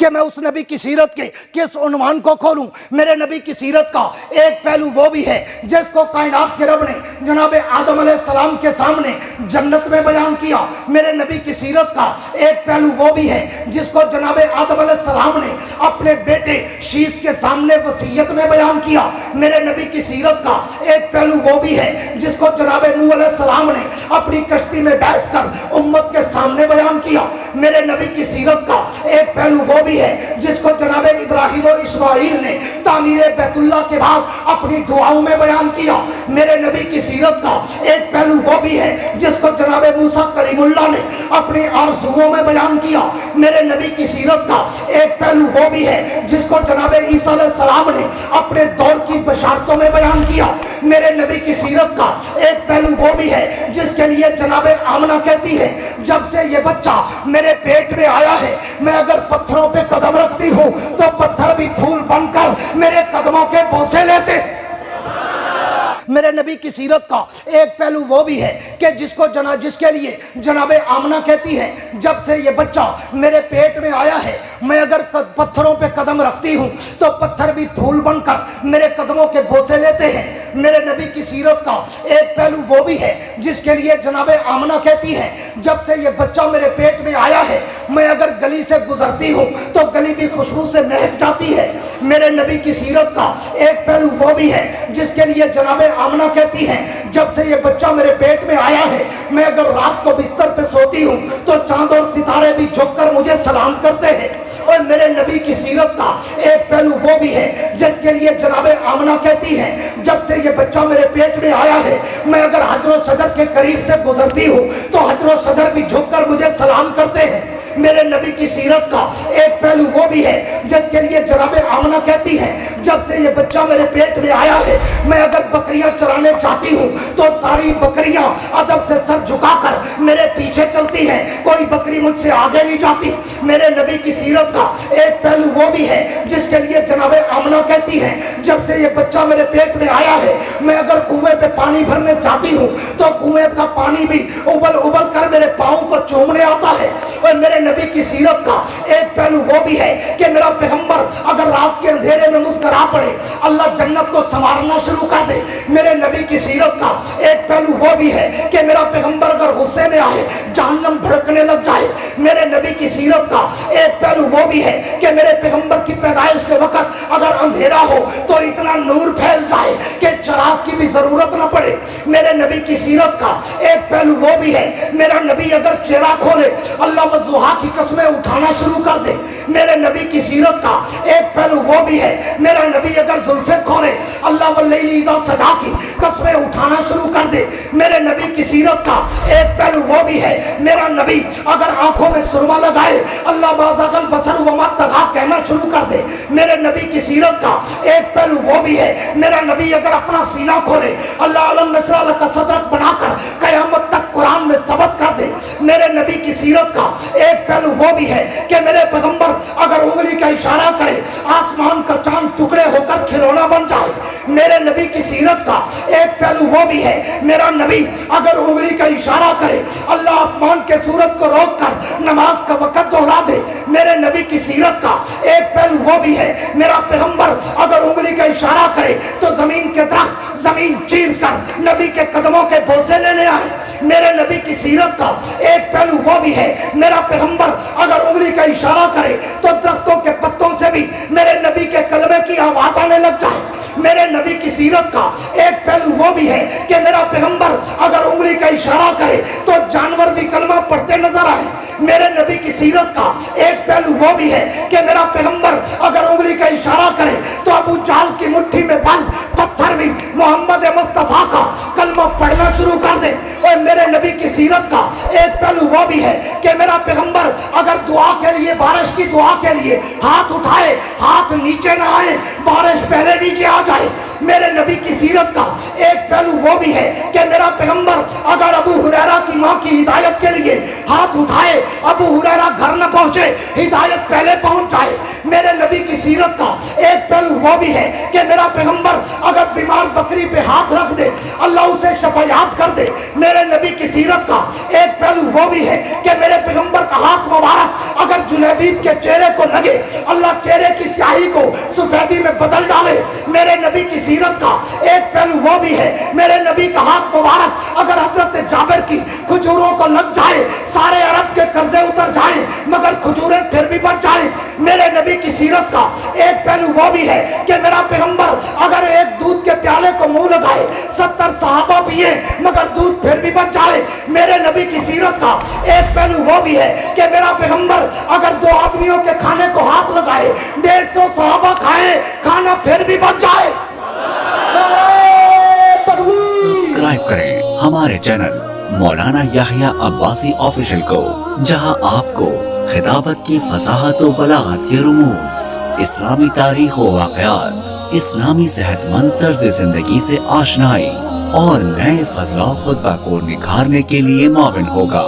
کہ میں اس نبی کی سیرت کے کس عنوان کو کھولوں؟ میرے نبی کی سیرت کا ایک پہلو وہ بھی ہے جس کو کائنات کے رب نے جناب آدم علیہ السلام کے سامنے جنت میں بیان کیا۔ میرے نبی کی سیرت کا ایک پہلو وہ بھی ہے جس کو جناب آدم علیہ السلام نے اپنے بیٹے شیش کے سامنے وصیت میں بیان کیا۔ میرے نبی کی سیرت کا ایک پہلو وہ بھی ہے جس کو جناب نوح علیہ السلام نے اپنی کشتی میں بیٹھ کر امت کے سامنے بیان کیا۔ میرے نبی کی سیرت کا ایک پہلو وہ بھی ہے جس کو جناب ابراہیم و اسماعیل نے تعمیر بیت اللہ کے بعد اپنی دعاؤں میں بیان کیا۔ میرے نبی کی سیرت کا ایک پہلو وہ بھی ہے جس کو جناب موسیٰ کلیم اللہ نے اپنی آرزوؤں میں بیان کیا۔ میرے نبی کی سیرت کا ایک پہلو وہ بھی ہے جس کو جناب عیسیٰ علیہ السلام نے اپنے دور کی بشارتوں میں بیان کیا۔ میرے نبی کی سیرت کا ایک پہلو وہ بھی ہے جس کے لیے جناب آمنہ کہتی ہے جب سے یہ بچہ میرے پیٹ میں آیا ہے میں اگر پتھروں پہ قدم رکھتی ہوں تو پتھر بھی پھول بن کر میرے قدموں کے بوسے لیتے۔ میرے نبی کی سیرت کا ایک پہلو وہ بھی ہے کہ جس کے لیے جناب آمنہ کہتی ہے جب سے یہ بچہ میرے پیٹ میں آیا ہے میں اگر پتھروں پہ قدم رکھتی ہوں تو پتھر بھی پھول بن کر میرے قدموں کے بوسے لیتے ہیں۔ میرے نبی کی سیرت کا ایک پہلو وہ بھی ہے جس کے لیے جناب آمنہ کہتی ہے جب سے یہ بچہ میرے پیٹ میں آیا ہے میں اگر گلی سے گزرتی ہوں تو گلی بھی خوشبو سے مہک جاتی ہے۔ میرے نبی کی سیرت کا ایک پہلو وہ بھی ہے جس کے لیے جناب آمنہ کہتی ہے جب سے یہ بچہ میرے پیٹ میں آیا ہے میں اگر رات کو بستر پہ سوتی ہوں تو چاند اور ستارے بھی جھک کر مجھے سلام کرتے ہیں۔ اور میرے نبی کی سیرت کا ایک پہلو وہ بھی ہے جس کے لیے جناب آمنہ کہتی ہے جب سے یہ بچہ میرے پیٹ میں آیا ہے میں اگر حجر و صدر کے قریب سے گزرتی ہوں تو حجر و صدر بھی جھک کر مجھے سلام کرتے ہیں۔ میرے نبی کی سیرت کا ایک پہلو وہ بھی ہے جس کے لیے جناب آمنہ کہتی ہے جب سے یہ بچہ میرے پیٹ میں آیا ہے میں اگر بکریاں چرانے جاتی ہوں تو ساری بکریاں ادب سے سر جھکا کر میرے پیچھے چلتی ہیں، کوئی بکری مجھ سے آگے نہیں جاتی۔ میرے نبی کی سیرت کا ایک پہلو وہ بھی ہے جس کے لیے جناب آمنہ کہتی ہے جب سے یہ بچہ میرے پیٹ میں آیا ہے میں اگر کنویں پہ پانی بھرنے جاتی ہوں تو کنویں کا پانی بھی ابل ابل کر میرے پاؤں کو چومنے آتا ہے۔ اور میرے نبی کی سیرت کا ایک پہلو وہ بھی ہے کہ میرا پیغمبر اگر رات کے اندھیرے میں مسکرا پڑے اللہ جنت کو سنوارنا شروع کر دے۔ میرے نبی کی سیرت کا ایک پہلو وہ بھی ہے کہ میرا پیغمبر اگر غصے میں آئے جہنم بھڑکنے لگ جائے۔ میرے نبی کی سیرت کا ایک پہلو وہ بھی ہے کہ میرے پیغمبر کی پیدائش کے وقت اگر اندھیرا ہو تو اتنا نور پھیل جائے کہ چراغ کی بھی ضرورت نہ پڑے۔ میرے نبی کی سیرت کا ایک پہلو وہ بھی ہے میرا نبی اگر چہرہ کھولے اللہ والضحیٰ کی قسمیں اٹھانا شروع کر دے۔ میرے نبی کی سیرت کا ایک پہلو وہ بھی ہے میرا نبی اگر زلفیں کھولے اللہ واللیل اذا سجا کی قسمیں اٹھانا شروع کر دے۔ میرے نبی کی سیرت کا ایک پہلو وہ بھی ہے میرا نبی اگر آنکھوں میں سرما لگائے اللہ بازغ البصر وما طغیٰ کہنا شروع کر دے۔ میرے نبی کی سیرت کا ایک پہلو وہ بھی ہے میرا نبی اگر اپنا سینہ کھولے اللہ علم نشرح لک صدرک بنا کر قیامت تک قرآن میں ثبت کر دے۔ میرے نبی کی سیرت کا ایک پہلو وہ بھی ہے کہ میرے پیغمبر اگر انگلی کا اشارہ کرے آسمان کا چاند ٹکڑے ہو کر کھلونا بن جائے۔ میرے نبی کی سیرت کا ایک پہلو وہ بھی ہے میرا نبی اگر انگلی کا اشارہ کرے اللہ آسمان کے سورج کو روک کر نماز کا وقت دہرا دے۔ میرے نبی کی سیرت کا ایک پہلو وہ بھی ہے میرا پیغمبر اگر انگلی کا اشارہ کرے تو زمین کے درخت زمین چیر کر نبی کے قدموں کے بوسے لینے آئے۔ میرے نبی کی سیرت کا ایک پہلو وہ بھی ہے میرا پیغمبر اگر انگلی کا اشارہ کرے تو درختوں کے پتوں سے بھی میرے نبی کے کلمے کی آواز آنے لگ جائے۔ میرے نبی کی سیرت کا ایک پہلو وہ بھی ہے کہ میرا پیغمبر اگر انگلی کا اشارہ کرے تو جانور بھی کلمہ پڑھتے نظر آئے۔ میرے نبی کی سیرت کا ایک پہلو وہ بھی ہے کہ میرا پیغمبر اگر انگلی کا اشارہ کرے تو ابو جہل کی مٹھی میں بند پتھر بھی محمد مصطفیٰ کا کلمہ پڑھنا شروع کر دے۔ اور میرے نبی کی سیرت کا ایک پہلو وہ بھی ہے کہ میرا پیغمبر اگر دعا کے لیے بارش کی دعا کے لیے ہاتھ اٹھائے ہاتھ نیچے نہ آئے بارش پہلے نیچے آ جائے۔ میرے نبی کی سیرت کا ایک پہلو وہ بھی ہے کہ میرا پیغمبر اگر ابو ہریرہ کی ماں کی ہدایت کے لیے ہاتھ اٹھائے ابو ہریرہ گھر نہ پہنچے ہدایت پہلے پہنچ جائے۔ میرے نبی کی سیرت کا ایک پہلو وہ بھی ہے کہ میرا پیغمبر اگر بیمار بکری پہ ہاتھ رکھ دے اللہ اسے شفایاب کر دے. میرے نبی کی سیرت کا ایک پہلو وہ بھی ہے کہ میرے پیغمبر کا ہاتھ مبارک اگر جلیبیب کے چہرے کو لگے اللہ چہرے کی سیاہی کو سفیدی میں بدل ڈالے. میرے نبی کی سیرت کا ایک پہلو وہ بھی ہے میرے نبی کا ہاتھ مبارک اگر حضرت جابر کی کھجوروں کو لگ جائے سارے عرب کے قرضے اتر جائیں مگر کھجوریں پھر بھی بچ جائیں. میرے نبی کی سیرت کا ایک پہلو وہ بھی ہے کہ میرا پیغمبر اگر ایک دودھ کے پیالے کو منہ لگائے 70 صحابہ پیے مگر دودھ پھر بھی بچ جائے. میرے نبی کی سیرت کا ایک پہلو وہ بھی ہے کہ میرا پیغمبر اگر 2 آدمیوں کے کھانے کو ہاتھ لگائے 150 صحابہ کھائیں کھانا پھر بھی بچ جائے. سبسکرائب کریں ہمارے چینل مولانا یحییٰ عباسی آفیشل کو جہاں آپ کو خطابت کی فصاحت و بلاغت کے رموز، اسلامی تاریخ و واقعات، اسلامی صحت مند طرز زندگی سے آشنائی اور نئے فضلہ خطبہ کو نکھارنے کے لیے معاون ہوگا.